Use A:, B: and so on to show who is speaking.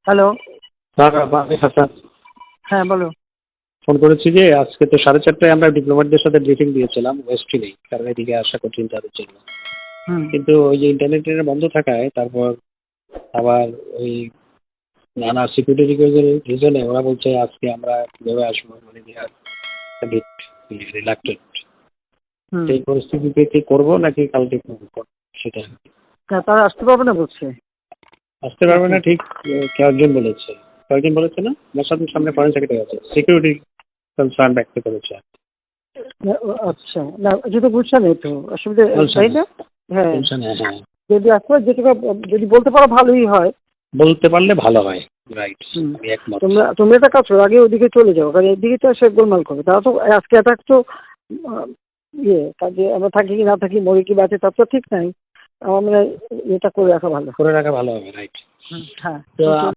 A: Hello.
B: আমি হাসান
A: হ্যাঁ, বলো।
B: ফোন করেছি যে আজকে তো 4:30টায় আমরা ডিপ্লোম্যাটদের সাথে ব্রিফিং দিয়েছিলাম ওয়েস্ট ফিলেই, কারণ এদিকে আসা কঠিন তাদের জন্য।
A: হুম।
B: কিন্তু ওই যে ইন্টারনেটের বন্ধ থাকায় তারপর আবার ওই নানা সিকিউরিটি রিজনে ওরা বলছে আজকে আমরা কিভাবে আসবো, মানে রিলাক্টেড।
A: হুম।
B: সেই পরিস্থিতিতে কি করবো নাকি কালকে করবো সেটা
A: তারা আসতে পারবে না বলছে।
B: আসতে পারবে না ঠিক। কয়েকজন বলেছে, কয়েকজন বলেছে না, আমার সামনে ফরেন সেক্রেটারি আছে, সিকিউরিটি কনসার্ন ব্যক্ত করেছে।
A: আচ্ছা, না যেটা বুঝছে নেই তো অসুবিধা, তাই না? হ্যাঁ,
B: হ্যাঁ,
A: যদি আসতে যেটুকু যদি বলতে পারো ভালোই হয়।
B: বলতে পারলে ভালো হয়। রাইট, আমি একমত।
A: তুমি একটা কাজ করো, আগে ওদিকে চলে যাও, কারণ এদিকে তো এসে গোলমাল করবে। তারা তো আজকে অ্যাটাক তো কাজে আমরা থাকি কি না থাকি, মরে কি বাঁচে তার তো ঠিক নাই। আমার মনে হয় এটা করে রাখা ভালো।
B: করে রাখা ভালো হবে। রাইট।
A: হ্যাঁ।
B: তো